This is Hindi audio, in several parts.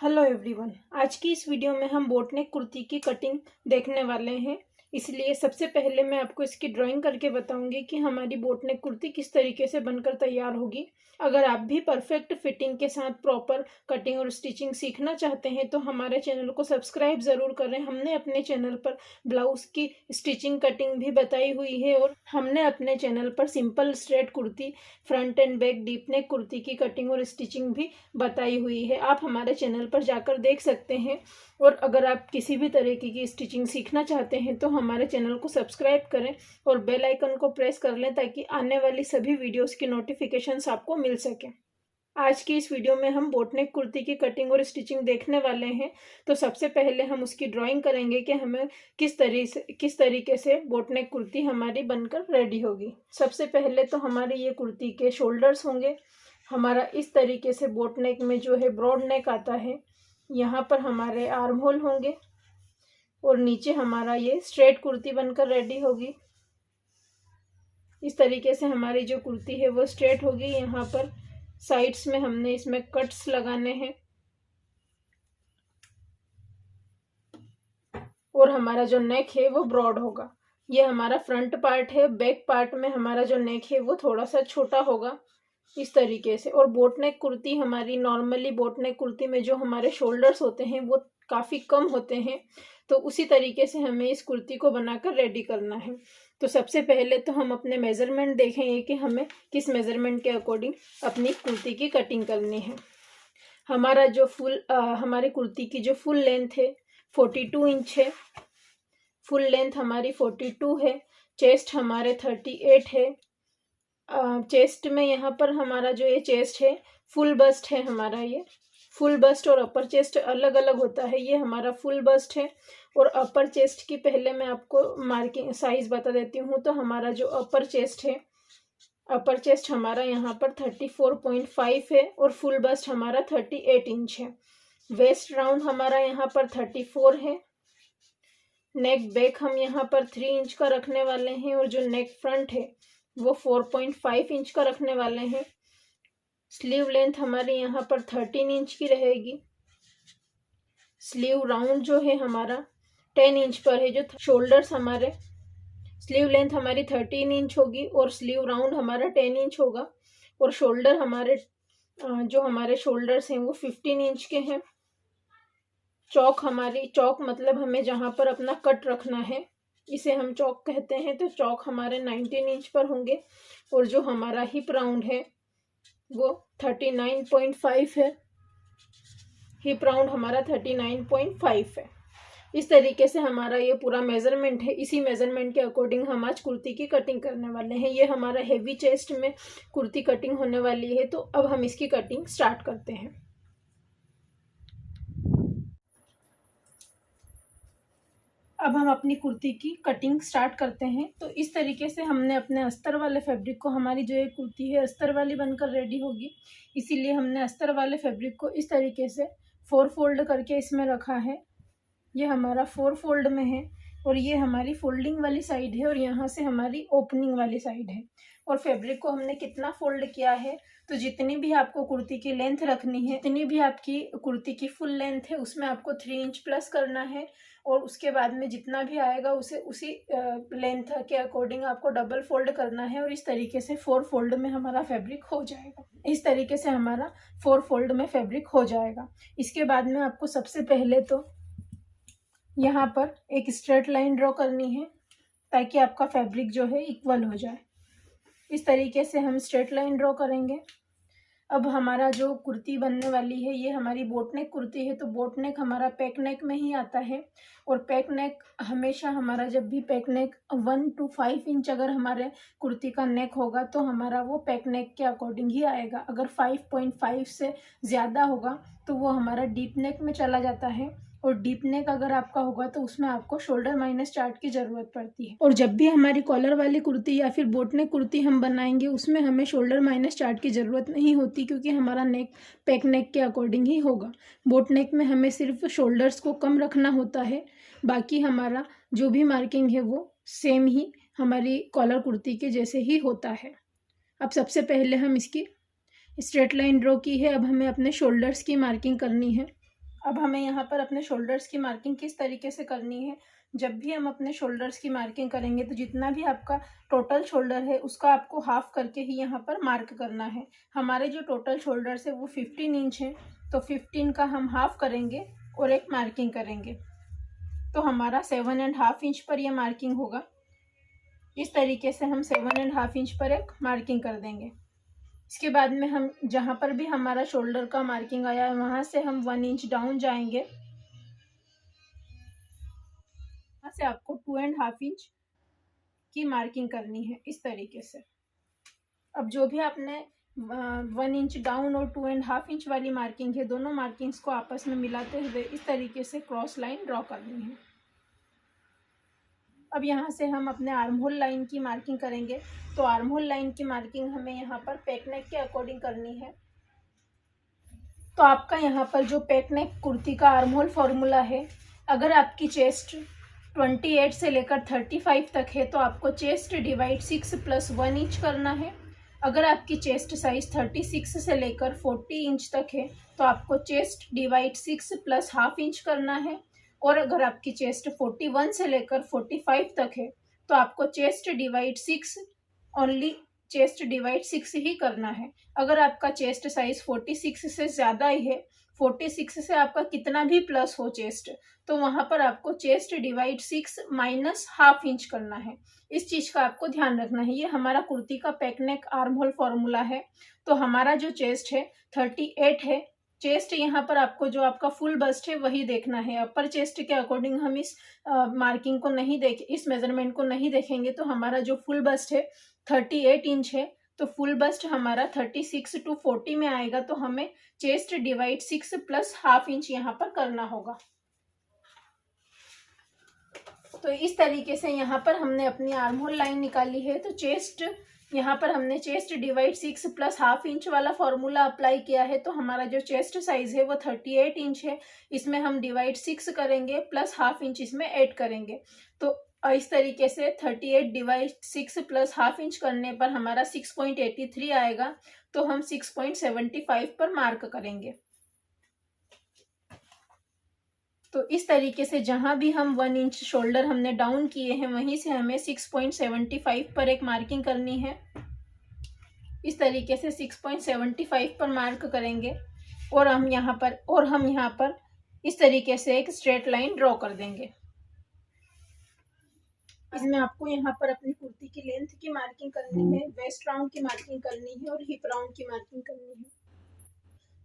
Hello everyone. आज की इस वीडियो में हम बोटनेक कुर्ती की कटिंग देखने वाले हैं। इसलिए सबसे पहले मैं आपको इसकी ड्राइंग करके बताऊंगी कि हमारी बोटनेक कुर्ती किस तरीके से बनकर तैयार होगी। अगर आप भी परफेक्ट फिटिंग के साथ प्रॉपर कटिंग और स्टिचिंग सीखना चाहते हैं तो हमारे चैनल को सब्सक्राइब ज़रूर करें। हमने अपने चैनल पर ब्लाउज की स्टिचिंग कटिंग भी बताई हुई है और हमने अपने चैनल पर simple straight kurti, front end back deep neck kurti की कटिंग और स्टिचिंग भी बताई हुई है। आप हमारे चैनल पर जाकर देख सकते हैं। और अगर आप किसी भी तरीके की स्टिचिंग सीखना चाहते हैं तो हमारे चैनल को सब्सक्राइब करें और बेल आइकन को प्रेस कर लें ताकि आने वाली सभी वीडियोस की नोटिफिकेशंस आपको मिल सके। आज की इस वीडियो में हम बोटनेक कुर्ती की कटिंग और स्टिचिंग देखने वाले हैं। तो सबसे पहले हम उसकी ड्राइंग करेंगे कि हमें किस तरीके से बोटनेक कुर्ती हमारी बनकर रेडी होगी। सबसे पहले तो हमारी ये कुर्ती के शोल्डर्स होंगे। हमारा इस तरीके से बोटनेक में जो है ब्रॉड नेक आता है। यहाँ पर हमारे आर्म होल होंगे और नीचे हमारा ये स्ट्रेट कुर्ती बनकर रेडी होगी। इस तरीके से हमारी जो कुर्ती है वो स्ट्रेट होगी। यहाँ पर साइड्स में हमने इसमें कट्स लगाने हैं और हमारा जो नेक है वो ब्रॉड होगा। ये हमारा फ्रंट पार्ट है। बैक पार्ट में हमारा जो नेक है वो थोड़ा सा छोटा होगा इस तरीके से। और बोटनेक कुर्ती हमारी नॉर्मली बोटनेक कुर्ती में जो हमारे शोल्डर्स होते हैं वो काफ़ी कम होते हैं, तो उसी तरीके से हमें इस कुर्ती को बनाकर रेडी करना है। तो सबसे पहले तो हम अपने मेज़रमेंट देखेंगे कि हमें किस मेज़रमेंट के अकॉर्डिंग अपनी कुर्ती की कटिंग करनी है। हमारा जो हमारी कुर्ती की जो फुल लेंथ है 42 इंच है। फुल लेंथ हमारी 42 है। चेस्ट हमारे 38 है। चेस्ट में यहाँ पर हमारा जो ये चेस्ट है फुल बस्ट है। हमारा ये फुल बस्ट और अपर चेस्ट अलग अलग होता है। ये हमारा फुल बस्ट है। और अपर चेस्ट की पहले मैं आपको मार्किंग साइज बता देती हूँ। तो हमारा जो अपर चेस्ट है, अपर चेस्ट हमारा यहाँ पर 34.5 है और फुल बस्ट हमारा 38 इंच है। वेस्ट राउंड हमारा यहाँ पर 34 है। नेक बैक हम यहाँ पर 3 इंच का रखने वाले हैं और जो नेक फ्रंट है वो 4.5 इंच का रखने वाले हैं। स्लीव लेंथ हमारी यहाँ पर 13 इंच की रहेगी। स्लीव राउंड जो है हमारा 10 इंच पर है। जो शोल्डर्स हमारे, स्लीव लेंथ हमारी 13 इंच होगी और स्लीव राउंड हमारा 10 इंच होगा। और शोल्डर हमारे जो हमारे शोल्डर्स हैं वो 15 इंच के हैं। चौक मतलब हमें जहाँ पर अपना कट रखना है इसे हम चौक कहते हैं। तो चौक हमारे 19 इंच पर होंगे। और जो हमारा हिप राउंड है वो 39.5 है। हिप राउंड हमारा 39.5 है। इस तरीके से हमारा ये पूरा मेजरमेंट है। इसी मेजरमेंट के अकॉर्डिंग हम आज कुर्ती की कटिंग करने वाले हैं। ये हमारा हेवी चेस्ट में कुर्ती कटिंग होने वाली है। तो अब हम इसकी कटिंग स्टार्ट करते हैं। अब हम अपनी कुर्ती की कटिंग स्टार्ट करते हैं। तो इस तरीके से हमने अपने अस्तर वाले फैब्रिक को, हमारी जो ये कुर्ती है अस्तर वाली बनकर रेडी होगी, इसीलिए हमने अस्तर वाले फैब्रिक को इस तरीके से 4 फोल्ड करके इसमें रखा है। ये हमारा 4 फोल्ड में है और ये हमारी फोल्डिंग वाली साइड है और यहाँ से हमारी ओपनिंग वाली साइड है। और फैब्रिक को हमने कितना फोल्ड किया है, तो जितनी भी आपको कुर्ती की लेंथ रखनी है, जितनी भी आपकी कुर्ती की फुल लेंथ है उसमें आपको 3 इंच प्लस करना है। और उसके बाद में जितना भी आएगा उसे उसी लेंथ के अकॉर्डिंग आपको डबल फोल्ड करना है। और इस तरीके से 4 फोल्ड में हमारा फैब्रिक हो जाएगा। इस तरीके से हमारा 4 फोल्ड में फैब्रिक हो जाएगा। इसके बाद में आपको सबसे पहले तो यहाँ पर एक स्ट्रेट लाइन ड्रॉ करनी है ताकि आपका फैब्रिक जो है इक्वल हो जाए। इस तरीके से हम स्ट्रेट लाइन ड्रॉ करेंगे। अब हमारा जो कुर्ती बनने वाली है ये हमारी बोटनेक कुर्ती है। तो बोटनेक हमारा पैक नेक में ही आता है। और पैक नेक हमेशा हमारा, जब भी पैक नेक 1 to 5 इंच अगर हमारे कुर्ती का नेक होगा तो हमारा वो पैक नेक के अकॉर्डिंग ही आएगा। अगर 5.5 से ज़्यादा होगा तो वो हमारा डीप नेक में चला जाता है। और डीप नेक अगर आपका होगा तो उसमें आपको शोल्डर माइनस चार्ट की ज़रूरत पड़ती है। और जब भी हमारी कॉलर वाली कुर्ती या फिर बोटनेक कुर्ती हम बनाएंगे उसमें हमें शोल्डर माइनस चार्ट की ज़रूरत नहीं होती, क्योंकि हमारा नेक पैक नेक के अकॉर्डिंग ही होगा। बोटनेक में हमें सिर्फ शोल्डर्स को कम रखना होता है, बाकी हमारा जो भी मार्किंग है वो सेम ही हमारी कॉलर कुर्ती के जैसे ही होता है। अब सबसे पहले हम इसकी स्ट्रेट लाइन ड्रॉ की है। अब हमें अपने शोल्डर्स की मार्किंग करनी है। अब हमें यहाँ पर अपने शोल्डर्स की मार्किंग किस तरीके से करनी है। जब भी हम अपने शोल्डर्स की मार्किंग करेंगे तो जितना भी आपका टोटल शोल्डर है उसका आपको हाफ करके ही यहाँ पर मार्क करना है। हमारे जो टोटल शोल्डर्स है वो 15 इंच है, तो 15 का हम हाफ करेंगे और एक मार्किंग करेंगे, तो हमारा 7.5 इंच पर यह मार्किंग होगा। इस तरीके से हम 7.5 इंच पर एक मार्किंग कर देंगे। इसके बाद में हम जहाँ पर भी हमारा शोल्डर का मार्किंग आया है वहाँ से हम 1 इंच डाउन जाएंगे। वहाँ से आपको 2.5 इंच की मार्किंग करनी है इस तरीके से। अब जो भी आपने 1 इंच डाउन और 2.5 इंच वाली मार्किंग है, दोनों मार्किंग्स को आपस में मिलाते हुए इस तरीके से क्रॉस लाइन ड्रॉ करनी है। अब यहाँ से हम अपने आर्म होल लाइन की मार्किंग करेंगे। तो आर्म होल लाइन की मार्किंग हमें यहाँ पर पैक नेक के अकॉर्डिंग करनी है। तो आपका यहाँ पर जो पैक नेक कुर्ती का आर्म होल फॉर्मूला है, अगर आपकी चेस्ट 28 से लेकर 35 तक है तो आपको चेस्ट डिवाइड 6 + 1 इंच करना है। अगर आपकी चेस्ट साइज 36 से लेकर 40 इंच तक है तो आपको चेस्ट डिवाइड 6 + हाफ इंच करना है। और अगर आपकी चेस्ट 41 से लेकर 45 तक है तो आपको chest divide 6 only chest divide 6 ही करना है। अगर आपका चेस्ट साइज 46 से ज़्यादा ही है, 46 से आपका कितना भी प्लस हो चेस्ट, तो वहाँ पर आपको चेस्ट डिवाइड 6 - हाफ इंच करना है। इस चीज़ का आपको ध्यान रखना है। ये हमारा कुर्ती का पैक नेक आर्म होल फॉर्मूला है। तो हमारा जो चेस्ट है 38 है। चेस्ट यहाँ पर आपको जो आपका फुल बस्ट है वही देखना है। अपर चेस्ट के अकॉर्डिंग हम इस मार्किंग को नहीं इस मेजरमेंट को नहीं देखेंगे। तो हमारा जो फुल बस्ट है 38 इंच है, तो फुल बस्ट हमारा 36 to 40 में आएगा। तो हमें चेस्ट डिवाइड 6 + हाफ इंच यहाँ पर करना होगा। तो इस तरीके से यहाँ पर हमने अपनी आर्म होल लाइन निकाली है। तो चेस्ट यहाँ पर हमने चेस्ट डिवाइड 6 + हाफ इंच वाला फॉर्मूला अप्लाई किया है। तो हमारा जो चेस्ट साइज है वो 38 इंच है। इसमें हम डिवाइड 6 करेंगे + हाफ इंच इसमें ऐड करेंगे। तो इस तरीके से 38 डिवाइड 6 + हाफ इंच करने पर हमारा 6.83 आएगा। तो हम 6.75 पर मार्क करेंगे। तो इस तरीके से जहाँ भी हम 1 इंच शोल्डर हमने डाउन किए हैं वहीं से हमें 6.75 पर एक मार्किंग करनी है। इस तरीके से 6.75 पर मार्क करेंगे और हम यहाँ पर इस तरीके से एक स्ट्रेट लाइन ड्रॉ कर देंगे। इसमें आपको यहाँ पर अपनी कुर्ती की लेंथ की मार्किंग करनी है, वेस्ट राउंड की मार्किंग करनी है और हिप राउंड की मार्किंग करनी है।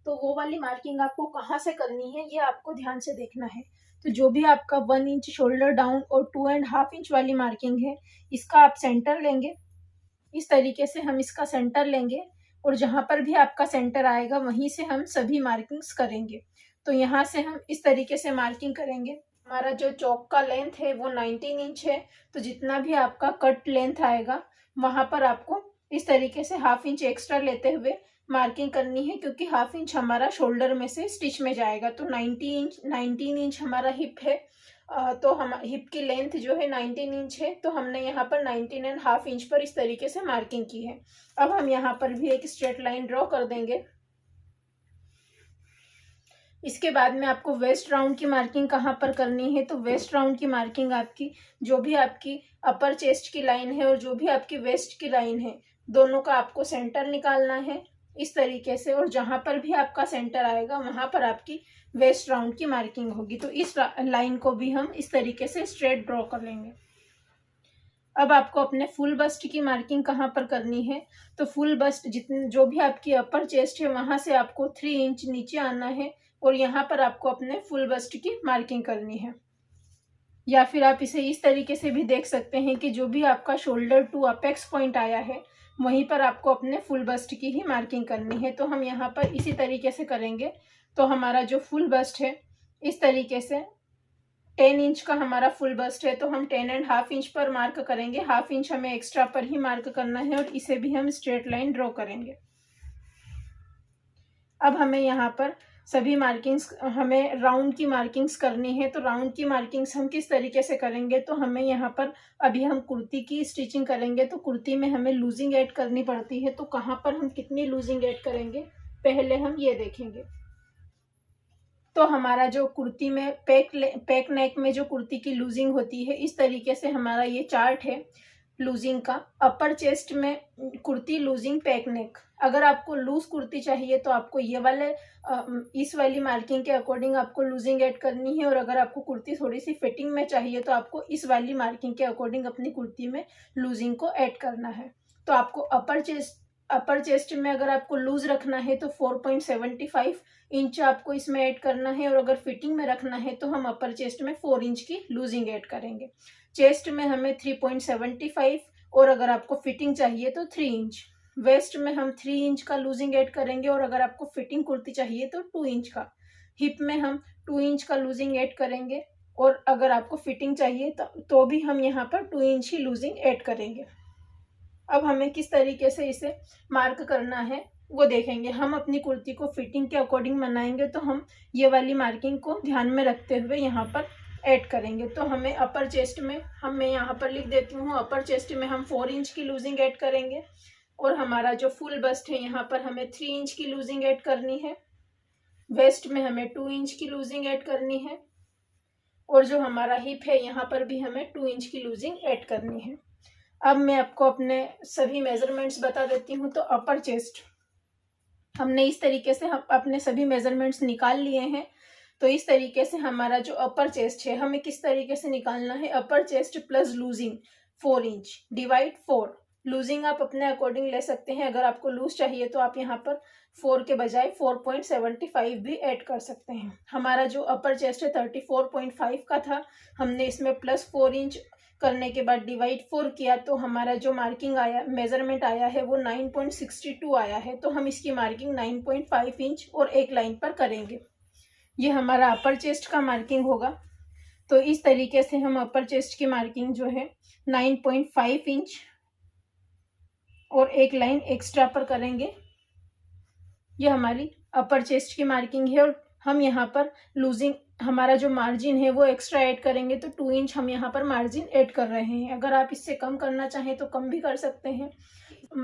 तो वो वाली मार्किंग आपको कहाँ से करनी है ये आपको ध्यान से देखना है। तो जो भी आपका 1 इंच शोल्डर डाउन और 2.5 इंच वाली मार्किंग है, इसका आप सेंटर लेंगे। इस तरीके से हम इसका सेंटर लेंगे और जहाँ पर भी आपका सेंटर आएगा वहीं से हम सभी मार्किंग्स करेंगे। तो यहाँ से हम इस तरीके से मार्किंग करेंगे। हमारा जो चौक का लेंथ है वो 19 इंच है। तो जितना भी आपका कट लेंथ आएगा वहाँ पर आपको इस तरीके से हाफ इंच एक्स्ट्रा लेते हुए मार्किंग करनी है, क्योंकि हाफ इंच हमारा शोल्डर में से स्टिच में जाएगा। तो 19 इंच हमारा हिप है। तो हम हिप की लेंथ जो है 19 इंच है। तो हमने यहाँ पर 19.5 इंच पर इस तरीके से मार्किंग की है। अब हम यहाँ पर भी एक स्ट्रेट लाइन ड्रॉ कर देंगे। इसके बाद में आपको वेस्ट राउंड की मार्किंग कहाँ पर करनी है। तो वेस्ट राउंड की मार्किंग आपकी जो भी आपकी अपर चेस्ट की लाइन है और जो भी आपकी वेस्ट की लाइन है, दोनों का आपको सेंटर निकालना है इस तरीके से। और जहाँ पर भी आपका सेंटर आएगा वहाँ पर आपकी वेस्ट राउंड की मार्किंग होगी। तो इस लाइन को भी हम इस तरीके से स्ट्रेट ड्रॉ कर लेंगे। अब आपको अपने फुल बस्ट की मार्किंग कहाँ पर करनी है। तो फुल बस्ट जो भी आपकी अपर चेस्ट है वहाँ से आपको 3 इंच नीचे आना है और यहाँ पर आपको अपने फुल बस्ट की मार्किंग करनी है। या फिर आप इसे इस तरीके से भी देख सकते हैं कि जो भी आपका शोल्डर टू अपेक्स पॉइंट आया है वहीं पर आपको अपने फुल बस्ट की ही मार्किंग करनी है। तो हम यहाँ पर इसी तरीके से करेंगे। तो हमारा जो फुल बस्ट है इस तरीके से 10 इंच का हमारा फुल बस्ट है, तो हम 10.5 इंच पर मार्क करेंगे। हाफ इंच हमें एक्स्ट्रा पर ही मार्क करना है और इसे भी हम स्ट्रेट लाइन ड्रॉ करेंगे। अब हमें यहाँ पर सभी मार्किंग्स हमें राउंड की मार्किंग्स करनी है। तो राउंड की मार्किंग्स हम किस तरीके से करेंगे। तो हमें यहाँ पर अभी हम कुर्ती की स्टिचिंग करेंगे तो कुर्ती में हमें लूजिंग ऐड करनी पड़ती है। तो कहाँ पर हम कितनी लूजिंग ऐड करेंगे पहले हम ये देखेंगे। तो हमारा जो कुर्ती में पैक नेक में जो कुर्ती की लूजिंग होती है, इस तरीके से हमारा ये चार्ट है लूजिंग का। अपर चेस्ट में कुर्ती लूजिंग पैक नेक। अगर आपको लूज कुर्ती चाहिए तो आपको ये वाले इस वाली मार्किंग के अकॉर्डिंग आपको लूजिंग ऐड करनी है, और अगर आपको कुर्ती थोड़ी सी फिटिंग में चाहिए तो आपको इस वाली मार्किंग के अकॉर्डिंग अपनी कुर्ती में लूजिंग को ऐड करना है। तो आपको अपर चेस्ट में अगर आपको लूज रखना है तो 4.75 इंच आपको इसमें ऐड करना है, और अगर फिटिंग में रखना है तो हम अपर चेस्ट में 4 इंच की लूजिंग ऐड करेंगे। चेस्ट में हमें 3.75, और अगर आपको फिटिंग चाहिए तो 3 इंच। वेस्ट में हम 3 इंच का लूजिंग ऐड करेंगे, और अगर आपको फिटिंग कुर्ती चाहिए तो 2 इंच का। हिप में हम 2 इंच का लूजिंग ऐड करेंगे, और अगर आपको फिटिंग चाहिए तो भी हम यहाँ पर 2 इंच ही लूजिंग ऐड करेंगे। अब हमें किस तरीके से इसे मार्क करना है वो देखेंगे। हम अपनी कुर्ती को फिटिंग के अकॉर्डिंग बनाएंगे, तो हम ये वाली मार्किंग को ध्यान में रखते हुए यहाँ पर ऐड करेंगे। तो हमें अपर चेस्ट में मैं यहाँ पर लिख देती हूँ, अपर चेस्ट में हम 4 इंच की लूजिंग ऐड करेंगे, और हमारा जो फुल बस्ट है यहाँ पर हमें 3 इंच की लूजिंग ऐड करनी है। वेस्ट में हमें 2 इंच की लूजिंग ऐड करनी है, और जो हमारा हिप है यहाँ पर भी हमें 2 इंच की लूजिंग ऐड करनी है। अब मैं आपको अपने सभी मेजरमेंट्स बता देती हूँ। तो अपर चेस्ट हमने इस तरीके से हम अपने सभी मेजरमेंट्स निकाल लिए हैं। तो इस तरीके से हमारा जो अपर चेस्ट है हमें किस तरीके से निकालना है, अपर chest plus losing 4 inch divide 4। Losing आप अपने अकॉर्डिंग ले सकते हैं, अगर आपको लूज चाहिए तो आप यहाँ पर 4 के बजाय 4.75 भी ऐड कर सकते हैं। हमारा जो अपर चेस्ट है 34.5 का था, हमने इसमें प्लस 4 इंच करने के बाद डिवाइड 4 किया, तो हमारा जो मार्किंग आया मेजरमेंट आया है वो 9.62 आया है। तो हम इसकी मार्किंग 9.5 इंच और एक लाइन पर करेंगे। ये हमारा अपर चेस्ट का मार्किंग होगा। तो इस तरीके से हम अपर चेस्ट की मार्किंग जो है 9.5 इंच और एक लाइन एक्स्ट्रा पर करेंगे। ये हमारी अपर चेस्ट की मार्किंग है, और हम यहाँ पर लूजिंग हमारा जो मार्जिन है वो एक्स्ट्रा ऐड करेंगे, तो 2 इंच हम यहाँ पर मार्जिन ऐड कर रहे हैं। अगर आप इससे कम करना चाहें तो कम भी कर सकते हैं।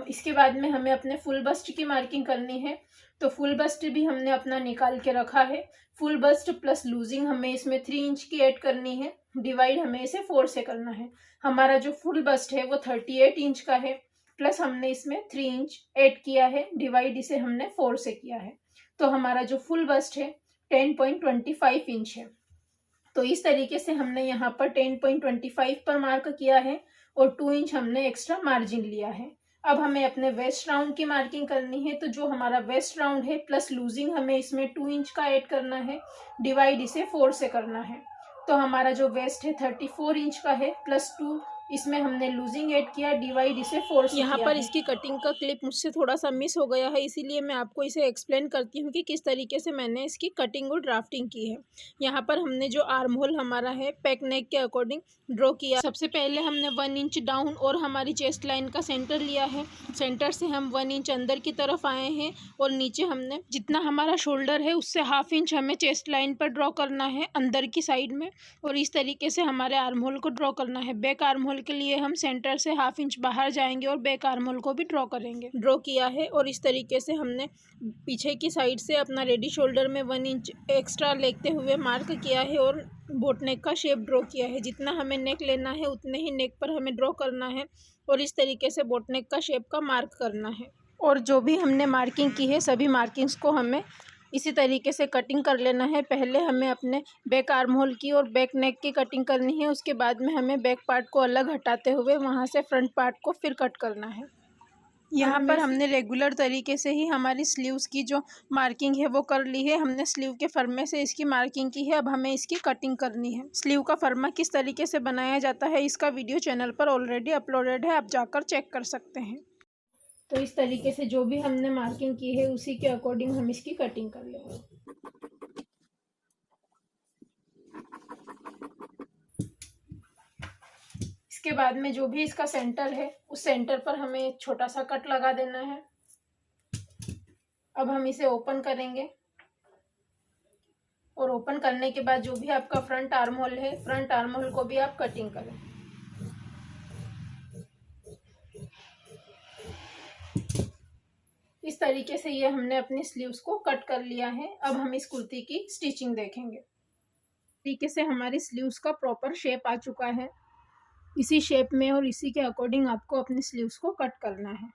इसके बाद में हमें अपने फुल बस्ट की मार्किंग करनी है। तो फुल बस्ट भी हमने अपना निकाल के रखा है। फुल बस्ट प्लस लूजिंग हमें इसमें 3 इंच की ऐड करनी है, डिवाइड हमें इसे 4 से करना है। हमारा जो फुल बस्ट है वो 38 इंच का है, प्लस हमने इसमें 3 इंच ऐड किया है, डिवाइड इसे हमने 4 से किया है। तो हमारा जो फुल बस्ट है 10.25 इंच है। तो इस तरीके से हमने यहाँ पर 10.25 पर मार्क किया है, और 2 इंच हमने एक्स्ट्रा मार्जिन लिया है। अब हमें अपने वेस्ट राउंड की मार्किंग करनी है। तो जो हमारा वेस्ट राउंड है प्लस लूजिंग हमें इसमें 2 इंच का ऐड करना है, डिवाइड इसे 4 से करना है। तो हमारा जो वेस्ट है 34 इंच का है, प्लस 2 इसमें हमने लूजिंग ऐड किया, डिवाइड इसे 4 से यहाँ किया पर है। इसकी कटिंग का क्लिप मुझसे थोड़ा सा मिस हो गया है, इसीलिए मैं आपको इसे एक्सप्लेन करती हूँ कि किस तरीके से मैंने इसकी कटिंग और ड्राफ्टिंग की है। यहाँ पर हमने जो आर्म होल हमारा है पैक नेक के अकॉर्डिंग ड्रॉ किया। सबसे पहले हमने 1 इंच डाउन और हमारी चेस्ट लाइन का सेंटर लिया है। सेंटर से हम 1 इंच अंदर की तरफ आए हैं, और नीचे हमने जितना हमारा शोल्डर है उससे हाफ इंच हमें चेस्ट लाइन पर ड्रॉ करना है अंदर की साइड में, और इस तरीके से हमारे आर्म होल को ड्रॉ करना है। बैक आर्म होल के लिए हम सेंटर से हाफ इंच बाहर जाएंगे और बैक आर्म होल को भी ड्रॉ करेंगे। ड्रॉ किया है, और इस तरीके से हमने पीछे की साइड से अपना रेडी शोल्डर में 1 इंच एक्स्ट्रा लेते हुए मार्क किया है, और बोट नेक का शेप ड्रॉ किया है। जितना हमें नेक लेना है उतने ही नेक पर हमें ड्रॉ करना है, और इस तरीके से बोट नेक का शेप का मार्क करना है। और जो भी हमने मार्किंग की है सभी मार्किंग्स को हमें इसी तरीके से कटिंग कर लेना है। पहले हमें अपने बैक आर्म होल की और बैक नेक की कटिंग करनी है, उसके बाद में हमें बैक पार्ट को अलग हटाते हुए वहाँ से फ्रंट पार्ट को फिर कट करना है। यहाँ पर हमने रेगुलर तरीके से ही हमारी स्लीव्स की जो मार्किंग है वो कर ली है। हमने स्लीव के फर्मे से इसकी मार्किंग की है, अब हमें इसकी कटिंग करनी है। स्लीव का फर्मा किस तरीके से बनाया जाता है इसका वीडियो चैनल पर ऑलरेडी अपलोडेड है, आप जाकर चेक कर सकते हैं। तो इस तरीके से जो भी हमने मार्किंग की है उसी के अकॉर्डिंग हम इसकी कटिंग कर लेंगे। इसके बाद में जो भी इसका सेंटर है उस सेंटर पर हमें एक छोटा सा कट लगा देना है। अब हम इसे ओपन करेंगे, और ओपन करने के बाद जो भी आपका फ्रंट आर्म होल है फ्रंट आर्म होल को भी आप कटिंग करें। इस तरीके से ये हमने अपनी स्लीव्स को कट कर लिया है। अब हम इस कुर्ती की स्टिचिंग देखेंगे। तरीके से हमारी स्लीव्स का प्रॉपर शेप आ चुका है। इसी शेप में और इसी के अकॉर्डिंग आपको अपनी स्लीव्स को कट करना है।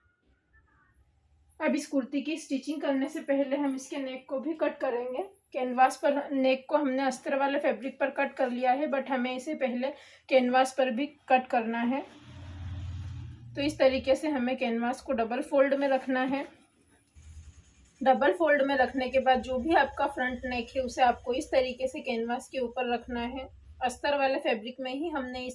अब इस कुर्ती की स्टिचिंग करने से पहले हम इसके नेक को भी कट करेंगे। कैनवास पर नेक को हमने अस्तर वाले फैब्रिक पर कट कर लिया है, बट हमें इसे पहले कैनवास पर भी कट करना है। तो इस तरीके से हमें कैनवास को डबल फोल्ड में रखना है। डबल फोल्ड में रखने के बाद जो भी आपका फ्रंट नेक है उसे आपको इस तरीके से कैनवास के ऊपर रखना है। अस्तर वाले फैब्रिक में ही हमने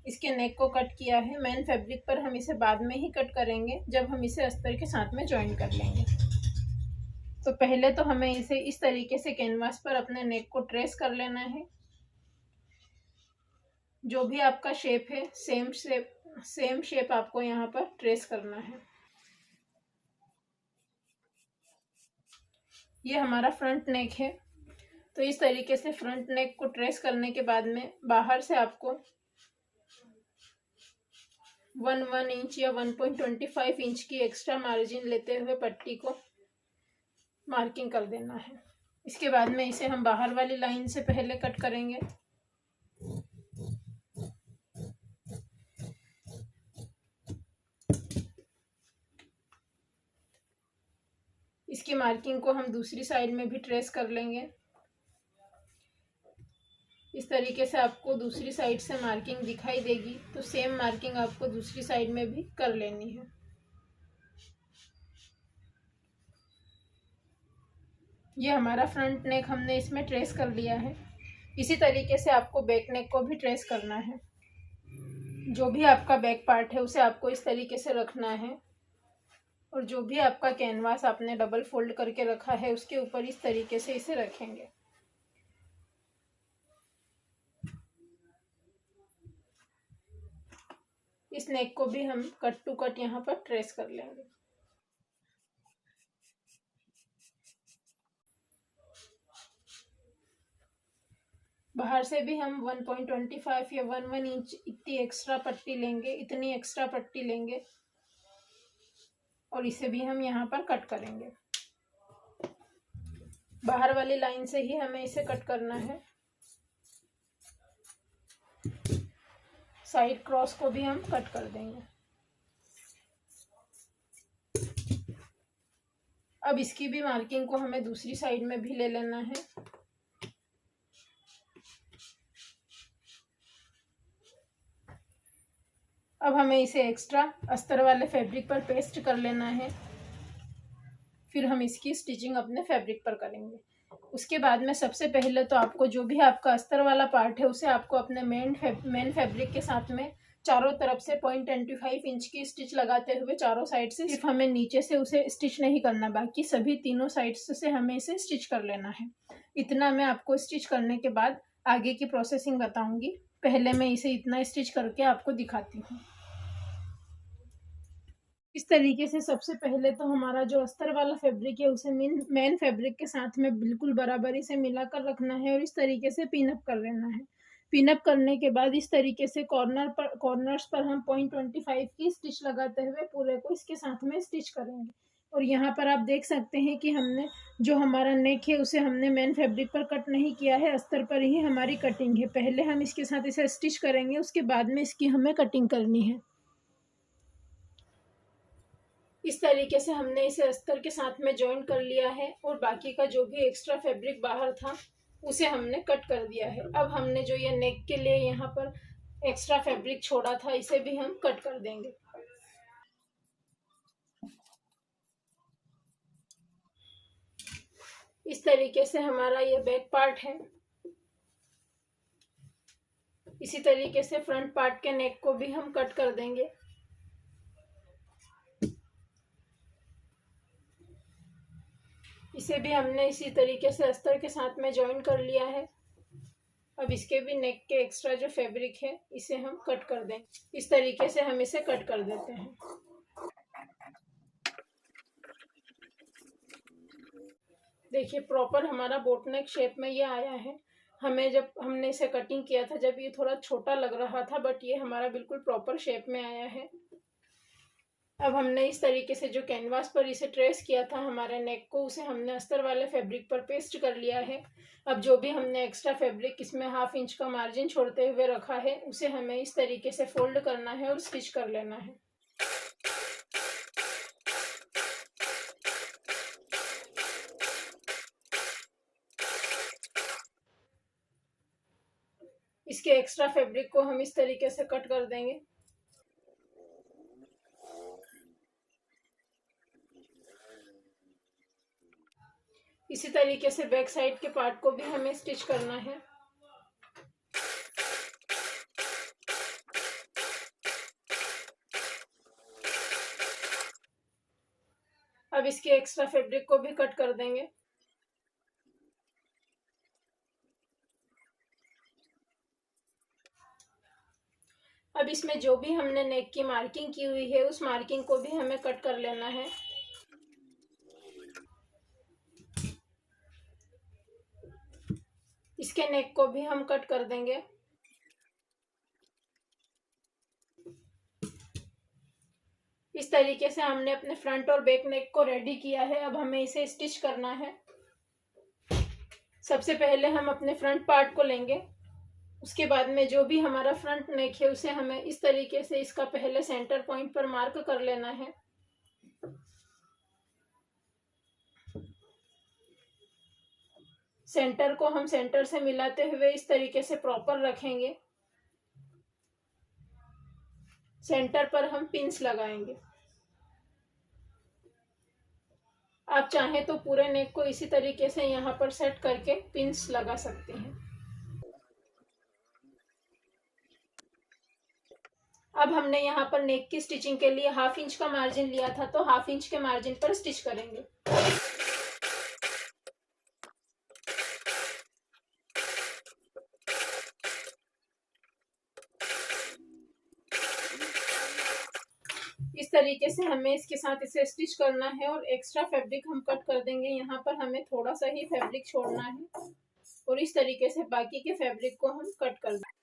इसके नेक को कट किया है। मेन फैब्रिक पर हम इसे बाद में ही कट करेंगे, जब हम इसे अस्तर के साथ में ज्वाइन कर लेंगे। तो पहले तो हमें इसे इस तरीके से कैनवास पर अपने नेक को ट्रेस कर लेना है। जो भी आपका शेप है सेम शेप आपको यहाँ पर ट्रेस करना है। ये हमारा फ्रंट नेक है। तो इस तरीके से फ्रंट नेक को ट्रेस करने के बाद में बाहर से आपको 1 इंच या 1.25 इंच की एक्स्ट्रा मार्जिन लेते हुए पट्टी को मार्किंग कर देना है। इसके बाद में इसे हम बाहर वाली लाइन से पहले कट करेंगे। इसकी मार्किंग को हम दूसरी साइड में भी ट्रेस कर लेंगे। इस तरीके से आपको दूसरी साइड से मार्किंग दिखाई देगी, तो सेम मार्किंग आपको दूसरी साइड में भी कर लेनी है। ये हमारा फ्रंट नेक हमने इसमें ट्रेस कर लिया है। इसी तरीके से आपको बैक नेक को भी ट्रेस करना है। जो भी आपका बैक पार्ट है उसे आपको इस तरीके से रखना है, और जो भी आपका कैनवास आपने डबल फोल्ड करके रखा है उसके ऊपर इस तरीके से इसे रखेंगे। इस नेक को भी हम कट टू कट यहाँ पर ट्रेस कर लेंगे। बाहर से भी हम 1.25 या 1 इंच इतनी एक्स्ट्रा पट्टी लेंगे, इतनी एक्स्ट्रा पट्टी लेंगे, और इसे भी हम यहाँ पर कट करेंगे। बाहर वाली लाइन से ही हमें इसे कट करना है। साइड क्रॉस को भी हम कट कर देंगे। अब इसकी भी मार्किंग को हमें दूसरी साइड में भी ले लेना है। अब हमें इसे एक्स्ट्रा अस्तर वाले फैब्रिक पर पेस्ट कर लेना है। फिर हम इसकी स्टिचिंग अपने फैब्रिक पर करेंगे। उसके बाद में सबसे पहले तो आपको जो भी आपका अस्तर वाला पार्ट है उसे आपको अपने मेन फैब्रिक के साथ में चारों तरफ से 0.25 इंच की स्टिच लगाते हुए चारों साइड से, सिर्फ हमें नीचे से उसे स्टिच नहीं करना, बाकी सभी तीनों साइड्स से हमें इसे स्टिच कर लेना है। इतना मैं आपको स्टिच करने के बाद आगे की प्रोसेसिंग बताऊंगी। पहले मैं इसे इतना स्टिच करके आपको दिखाती हूँ। इस तरीके से सबसे पहले तो हमारा जो अस्तर वाला फैब्रिक है उसे मेन फैब्रिक के साथ में बिल्कुल बराबरी से मिलाकर रखना है, और इस तरीके से पिनअप कर लेना है। पिनअप करने के बाद इस तरीके से कॉर्नर्स पर हम 0.25 की स्टिच लगाते हुए पूरे को इसके साथ में स्टिच करेंगे। और यहाँ पर आप देख सकते हैं कि हमने जो हमारा नेक है उसे हमने मेन फैब्रिक पर कट नहीं किया है, अस्तर पर ही हमारी कटिंग है। पहले हम इसके साथ इसे स्टिच करेंगे, उसके बाद में इसकी हमें कटिंग करनी है। इस तरीके से हमने इसे अस्तर के साथ में जॉइन कर लिया है, और बाकी का जो भी एक्स्ट्रा फैब्रिक बाहर था उसे हमने कट कर दिया है। अब हमने जो ये नेक के लिए यहाँ पर एक्स्ट्रा फैब्रिक छोड़ा था इसे भी हम कट कर देंगे। इस तरीके से हमारा ये बैक पार्ट है। इसी तरीके से फ्रंट पार्ट के नेक को भी हम कट कर देंगे। इसे भी हमने इसी तरीके से अस्तर के साथ में जॉइन कर लिया है। अब इसके भी नेक के एक्स्ट्रा जो फैब्रिक है इसे हम कट कर दें। इस तरीके से हम इसे कट कर देते हैं। देखिए प्रॉपर हमारा बोट नेक शेप में ये आया है। हमें जब हमने इसे कटिंग किया था जब ये थोड़ा छोटा लग रहा था, बट ये हमारा बिल्कुल प्रॉपर शेप में आया है। अब हमने इस तरीके से जो कैनवास पर इसे ट्रेस किया था हमारे नेक को, उसे हमने अस्तर वाले फैब्रिक पर पेस्ट कर लिया है। अब जो भी हमने एक्स्ट्रा फैब्रिक इसमें 1/2 इंच का मार्जिन छोड़ते हुए रखा है, उसे हमें इस तरीके से फोल्ड करना है और स्टिच कर लेना है। इसके एक्स्ट्रा फैब्रिक को हम इस तरीके से कट कर देंगे। इसी तरीके से बैक साइड के पार्ट को भी हमें स्टिच करना है। अब इसके एक्स्ट्रा फैब्रिक को भी कट कर देंगे। अब इसमें जो भी हमने नेक की मार्किंग की हुई है, उस मार्किंग को भी हमें कट कर लेना है। इसके नेक को भी हम कट कर देंगे। इस तरीके से हमने अपने फ्रंट और बैक नेक को रेडी किया है। अब हमें इसे स्टिच करना है। सबसे पहले हम अपने फ्रंट पार्ट को लेंगे। उसके बाद में जो भी हमारा फ्रंट नेक है, उसे हमें इस तरीके से इसका पहले सेंटर पॉइंट पर मार्क कर लेना है। सेंटर को हम सेंटर से मिलाते हुए इस तरीके से प्रॉपर रखेंगे। सेंटर पर हम पिन्स लगाएंगे। आप चाहें तो पूरे नेक को इसी तरीके से यहाँ पर सेट करके पिन्स लगा सकते हैं। अब हमने यहाँ पर नेक की स्टिचिंग के लिए 1/2 इंच का मार्जिन लिया था, तो 1/2 इंच के मार्जिन पर स्टिच करेंगे। इस तरीके से हमें इसके साथ इसे स्टिच करना है और एक्स्ट्रा फैब्रिक हम कट कर देंगे। यहाँ पर हमें थोड़ा सा ही फैब्रिक छोड़ना है और इस तरीके से बाकी के फैब्रिक को हम कट कर देंगे।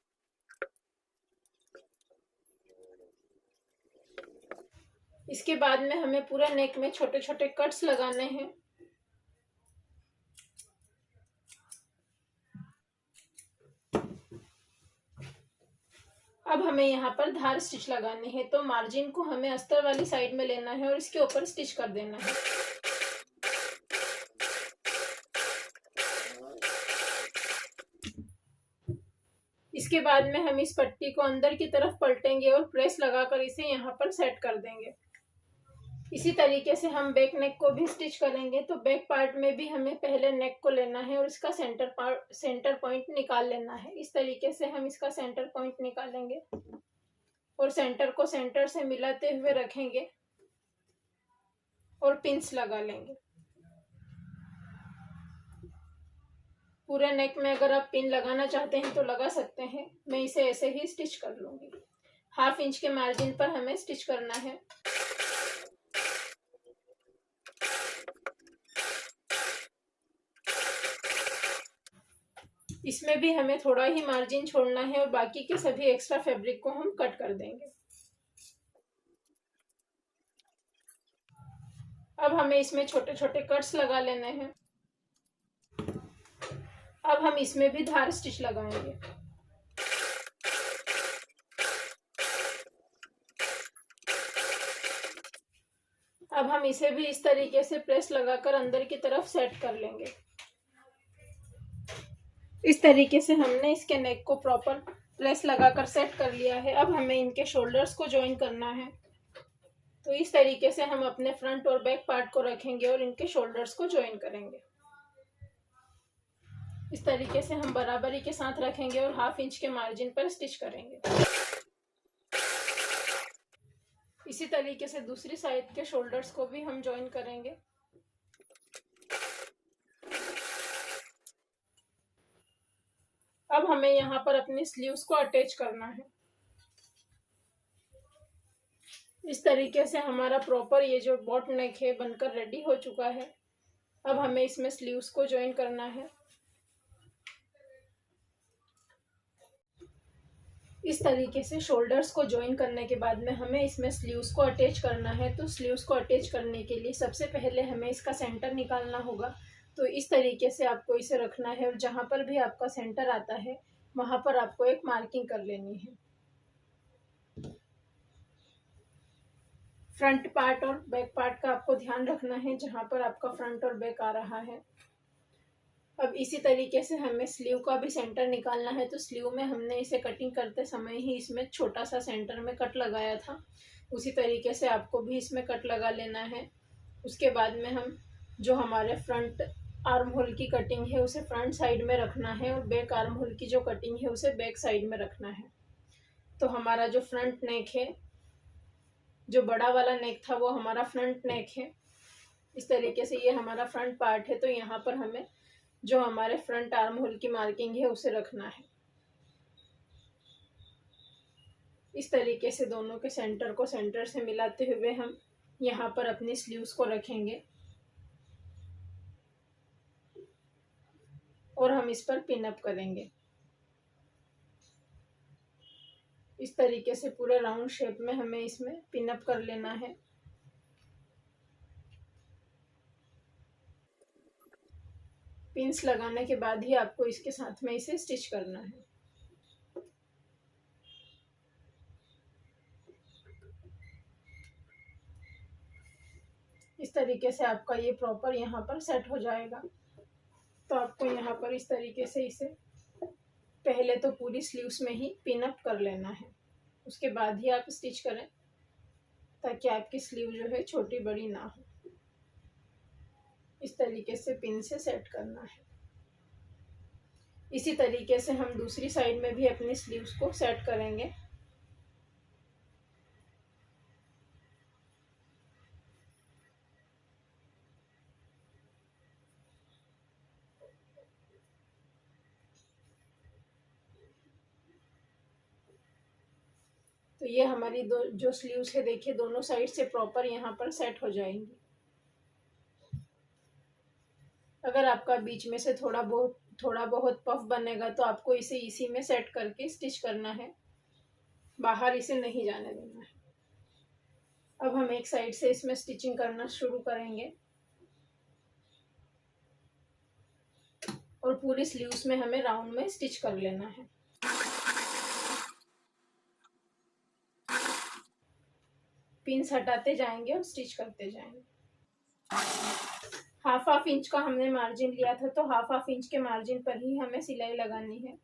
इसके बाद में हमें पूरे नेक में छोटे छोटे कट्स लगाने हैं। अब हमें यहाँ पर धार स्टिच लगाने हैं, तो मार्जिन को हमें अस्तर वाली साइड में लेना है और इसके ऊपर स्टिच कर देना है। इसके बाद में हम इस पट्टी को अंदर की तरफ पलटेंगे और प्रेस लगाकर इसे यहाँ पर सेट कर देंगे। इसी तरीके से हम बैक नेक को भी स्टिच करेंगे। तो बैक पार्ट में भी हमें पहले नेक को लेना है और इसका सेंटर पॉइंट निकाल लेना है। इस तरीके से हम इसका सेंटर पॉइंट निकालेंगे और सेंटर को सेंटर से मिलाते हुए रखेंगे और पिन्स लगा लेंगे। पूरे नेक में अगर आप पिन लगाना चाहते हैं तो लगा सकते हैं। मैं इसे ऐसे ही स्टिच कर लूंगी। 1/2 इंच के मार्जिन पर हमें स्टिच करना है। इसमें भी हमें थोड़ा ही मार्जिन छोड़ना है और बाकी के सभी एक्स्ट्रा फैब्रिक को हम कट कर देंगे। अब हमें इसमें छोटे छोटे कट्स लगा लेने हैं। अब हम इसमें भी धार स्टिच लगाएंगे। अब हम इसे भी इस तरीके से प्रेस लगाकर अंदर की तरफ सेट कर लेंगे। इस तरीके से हमने इसके नेक को प्रॉपर प्रेस लगाकर सेट कर लिया है। अब हमें इनके शोल्डर्स को ज्वाइन करना है। तो इस तरीके से हम अपने फ्रंट और बैक पार्ट को रखेंगे और इनके शोल्डर्स को ज्वाइन करेंगे। इस तरीके से हम बराबरी के साथ रखेंगे और 1/2 इंच के मार्जिन पर स्टिच करेंगे। इसी तरीके से दूसरी साइड के शोल्डर्स को भी हम ज्वाइन करेंगे। अब हमें यहाँ पर अपनी स्लीव्स को अटैच करना है। इस तरीके से हमारा प्रॉपर ये जो बॉट नेक है बनकर रेडी हो चुका है। अब हमें इसमें स्लीव्स को ज्वाइन करना है। इस तरीके से शोल्डर्स को ज्वाइन करने के बाद में हमें इसमें स्लीव्स को अटैच करना है। तो स्लीव्स को अटैच करने के लिए सबसे पहले हमें इसका सेंटर निकालना होगा। तो इस तरीके से आपको इसे रखना है और जहाँ पर भी आपका सेंटर आता है वहाँ पर आपको एक मार्किंग कर लेनी है। फ्रंट पार्ट और बैक पार्ट का आपको ध्यान रखना है जहाँ पर आपका फ्रंट और बैक आ रहा है। अब इसी तरीके से हमें स्लीव का भी सेंटर निकालना है। तो स्लीव में हमने इसे कटिंग करते समय ही इसमें छोटा सा सेंटर में कट लगाया था, उसी तरीके से आपको भी इसमें कट लगा लेना है। उसके बाद में हम जो हमारे फ्रंट आर्म होल की कटिंग है उसे फ्रंट साइड में रखना है और बैक आर्म होल की जो कटिंग है उसे बैक साइड में रखना है। तो हमारा जो फ्रंट नेक है, जो बड़ा वाला नेक था वो हमारा फ्रंट नेक है। इस तरीके से ये हमारा फ्रंट पार्ट है। तो यहाँ पर हमें जो हमारे फ्रंट आर्म होल की मार्किंग है उसे रखना है। इस तरीके से दोनों के सेंटर को सेंटर से मिलाते हुए हम यहाँ पर अपनी स्लीव्स को रखेंगे और हम इस पर पिन अप करेंगे। इस तरीके से पूरे राउंड शेप में हमें इसमें पिन अप कर लेना है। पिंस लगाने के बाद ही आपको इसके साथ में इसे स्टिच करना है। इस तरीके से आपका ये प्रॉपर यहाँ पर सेट हो जाएगा। तो आपको यहाँ पर इस तरीके से इसे पहले तो पूरी स्लीव्स में ही पिन अप कर लेना है, उसके बाद ही आप स्टिच करें ताकि आपकी स्लीव जो है छोटी बड़ी ना हो। इस तरीके से पिन से सेट करना है। इसी तरीके से हम दूसरी साइड में भी अपनी स्लीव्स को सेट करेंगे। तो ये हमारी दो जो स्लीव्स है देखिए दोनों साइड से प्रॉपर यहाँ पर सेट हो जाएंगी। अगर आपका बीच में से थोड़ा बहुत पफ बनेगा तो आपको इसे इसी में सेट करके स्टिच करना है, बाहर इसे नहीं जाने देना है। अब हम एक साइड से इसमें स्टिचिंग करना शुरू करेंगे और पूरी स्लीव्स में हमें राउंड में स्टिच कर लेना है। पिन्स हटाते जाएंगे और स्टिच करते जाएंगे। हाफ इंच का हमने मार्जिन लिया था, तो हाफ इंच के मार्जिन पर ही हमें सिलाई लगानी है।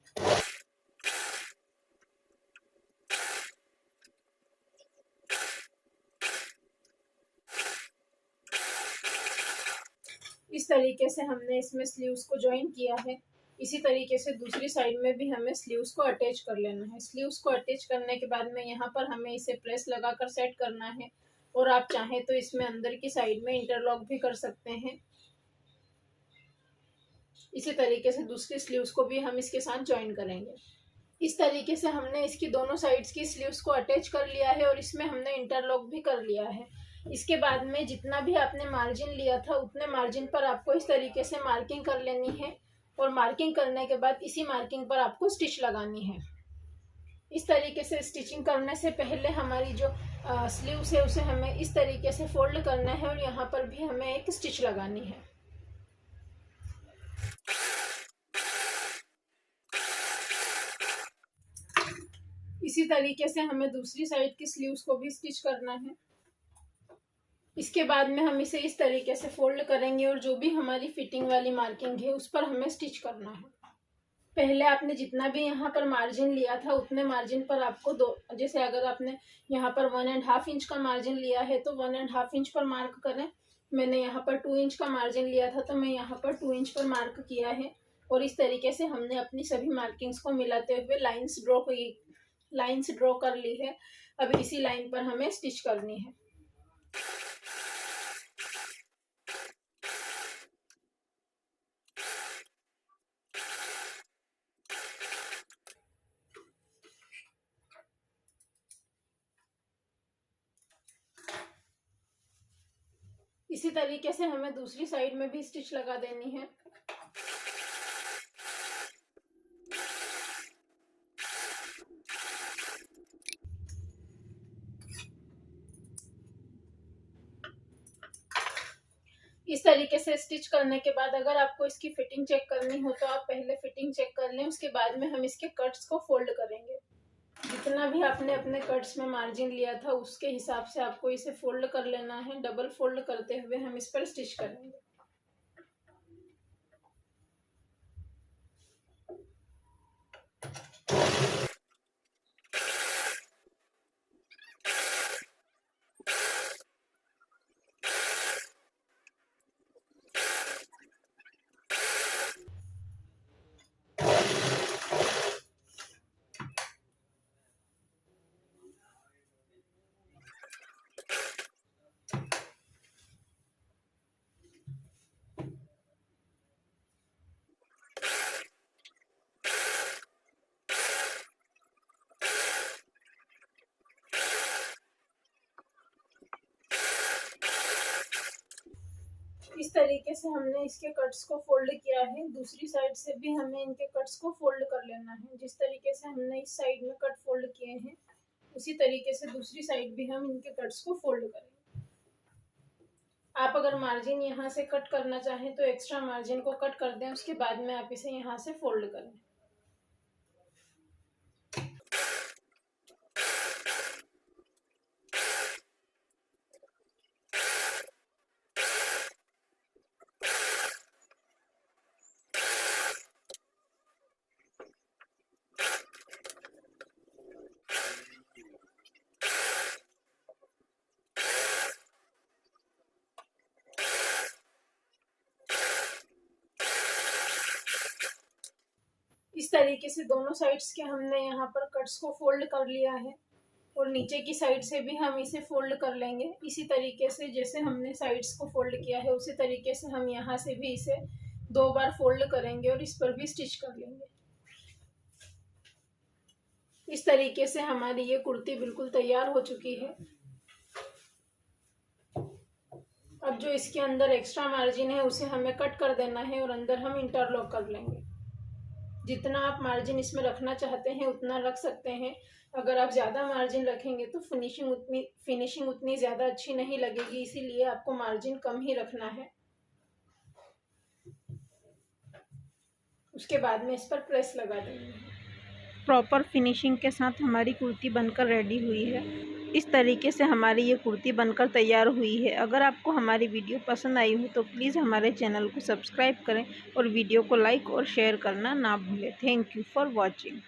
इस तरीके से हमने इसमें स्लीव्स को ज्वाइन किया है। इसी तरीके से दूसरी साइड में भी हमें स्लीव्स को अटैच कर लेना है। स्लीव्स को अटैच करने के बाद में यहाँ पर हमें इसे प्रेस लगाकर सेट करना है और आप चाहें तो इसमें अंदर की साइड में इंटरलॉक भी कर सकते हैं। इसी तरीके से दूसरी स्लीव्स को भी हम इसके साथ ज्वाइन करेंगे। इस तरीके से हमने इसकी दोनों साइड्स की स्लीव्स को अटैच कर लिया है और इसमें हमने इंटरलॉक भी कर लिया है। इसके बाद में जितना भी आपने मार्जिन लिया था उतने मार्जिन पर आपको इस तरीके से मार्किंग कर लेनी है और मार्किंग करने के बाद इसी मार्किंग पर आपको स्टिच लगानी है। इस तरीके से स्टिचिंग करने से पहले हमारी जो स्लीव्स है उसे हमें इस तरीके से फोल्ड करना है और यहाँ पर भी हमें एक स्टिच लगानी है। इसी तरीके से हमें दूसरी साइड की स्लीव्स को भी स्टिच करना है। इसके बाद में हम इसे इस तरीके से फोल्ड करेंगे और जो भी हमारी फिटिंग वाली मार्किंग है उस पर हमें स्टिच करना है। पहले आपने जितना भी यहाँ पर मार्जिन लिया था उतने मार्जिन पर आपको जैसे अगर आपने यहाँ पर 1.5 इंच का मार्जिन लिया है तो 1.5 इंच पर मार्क करें। मैंने यहाँ पर 2 इंच का मार्जिन लिया था तो मैं यहाँ पर 2 इंच पर मार्क किया है और इस तरीके से हमने अपनी सभी मार्किंग्स को मिलाते हुए लाइंस ड्रॉ कर ली है। अब इसी लाइन पर हमें स्टिच करनी है। इसी तरीके से हमें दूसरी साइड में भी स्टिच लगा देनी है। इस तरीके से स्टिच करने के बाद अगर आपको इसकी फिटिंग चेक करनी हो तो आप पहले फिटिंग चेक कर लें, उसके बाद में हम इसके कट्स को फोल्ड करेंगे। जितना भी आपने अपने कट्स में मार्जिन लिया था उसके हिसाब से आपको इसे फोल्ड कर लेना है। डबल फोल्ड करते हुए हम इस पर स्टिच करेंगे। इस तरीके से हमने इसके कट्स को फोल्ड किया है। दूसरी साइड से भी हमें इनके कट्स को फोल्ड कर लेना है। जिस तरीके से हमने इस साइड में कट फोल्ड किए हैं उसी तरीके से दूसरी साइड भी हम इनके कट्स को फोल्ड करेंगे। आप अगर मार्जिन यहाँ से कट करना चाहें तो एक्स्ट्रा मार्जिन को कट कर दें, उसके बाद में आप इसे यहाँ से फोल्ड करें। इस तरीके से दोनों साइड्स के हमने यहाँ पर कट्स को फोल्ड कर लिया है और नीचे की साइड से भी हम इसे फोल्ड कर लेंगे। इसी तरीके से जैसे हमने साइड्स को फोल्ड किया है उसी तरीके से हम यहाँ से भी इसे 2 बार फोल्ड करेंगे और इस पर भी स्टिच कर लेंगे। इस तरीके से हमारी ये कुर्ती बिल्कुल तैयार हो चुकी है। अब जो इसके अंदर एक्स्ट्रा मार्जिन है उसे हमें कट कर देना है और अंदर हम इंटरलॉक कर लेंगे। जितना आप मार्जिन इसमें रखना चाहते हैं उतना रख सकते हैं। अगर आप ज़्यादा मार्जिन रखेंगे तो फिनिशिंग उतनी ज़्यादा अच्छी नहीं लगेगी, इसीलिए आपको मार्जिन कम ही रखना है। उसके बाद में इस पर प्रेस लगा देंगे। प्रॉपर फिनिशिंग के साथ हमारी कुर्ती बनकर रेडी हुई है। इस तरीके से हमारी ये कुर्ती बनकर तैयार हुई है। अगर आपको हमारी वीडियो पसंद आई हो तो प्लीज़ हमारे चैनल को सब्सक्राइब करें और वीडियो को लाइक और शेयर करना ना भूलें। Thank you for watching.